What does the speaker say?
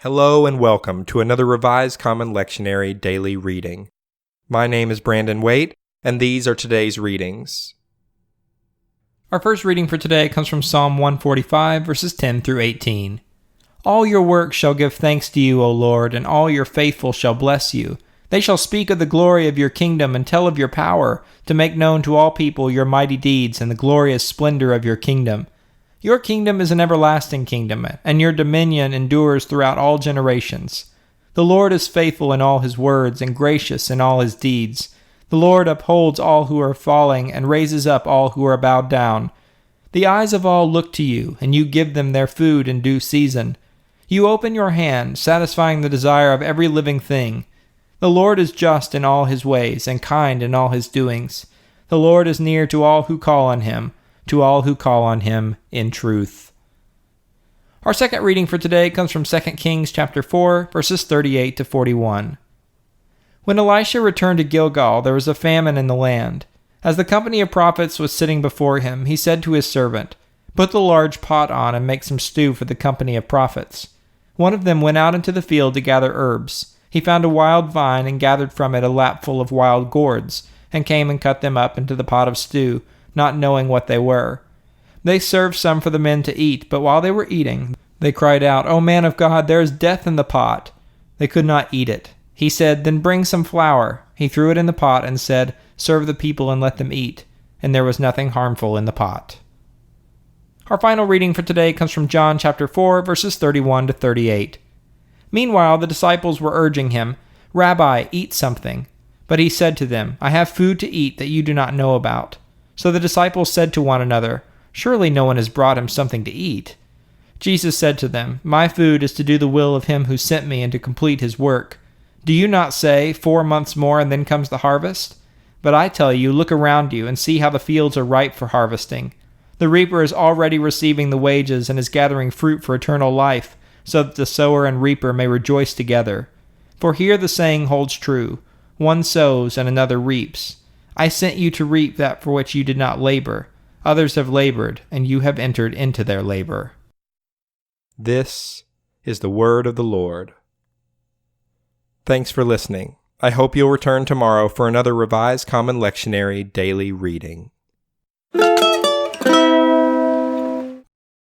Hello and welcome to another Revised Common Lectionary daily reading. My name is Brandon Waite, and these are today's readings. Our first reading for today comes from Psalm 145, verses 10 through 18. All your works shall give thanks to you, O Lord, and all your faithful shall bless you. They shall speak of the glory of your kingdom and tell of your power, to make known to all people your mighty deeds and the glorious splendor of your kingdom. Your kingdom is an everlasting kingdom, and your dominion endures throughout all generations. The Lord is faithful in all his words and gracious in all his deeds. The Lord upholds all who are falling and raises up all who are bowed down. The eyes of all look to you, and you give them their food in due season. You open your hand, satisfying the desire of every living thing. The Lord is just in all his ways and kind in all his doings. The Lord is near to all who call on him, to all who call on him in truth. Our second reading for today comes from 2 Kings chapter 4, verses 38 to 41. When Elisha returned to Gilgal, there was a famine in the land. As the company of prophets was sitting before him, he said to his servant, "Put the large pot on and make some stew for the company of prophets." One of them went out into the field to gather herbs. He found a wild vine and gathered from it a lapful of wild gourds, and came and cut them up into the pot of stew, not knowing what they were. They served some for the men to eat, but while they were eating, they cried out, "O man of God, there is death in the pot." They could not eat it. He said, "Then bring some flour." He threw it in the pot and said, "Serve the people and let them eat." And there was nothing harmful in the pot. Our final reading for today comes from John chapter 4, verses 31 to 38. Meanwhile, the disciples were urging him, "Rabbi, eat something." But he said to them, "I have food to eat that you do not know about." So the disciples said to one another, "Surely no one has brought him something to eat." Jesus said to them, "My food is to do the will of him who sent me and to complete his work. Do you not say, 4 months more and then comes the harvest? But I tell you, look around you and see how the fields are ripe for harvesting. The reaper is already receiving the wages and is gathering fruit for eternal life, so that the sower and reaper may rejoice together. For here the saying holds true, one sows and another reaps. I sent you to reap that for which you did not labor. Others have labored, and you have entered into their labor." This is the word of the Lord. Thanks for listening. I hope you'll return tomorrow for another Revised Common Lectionary daily reading.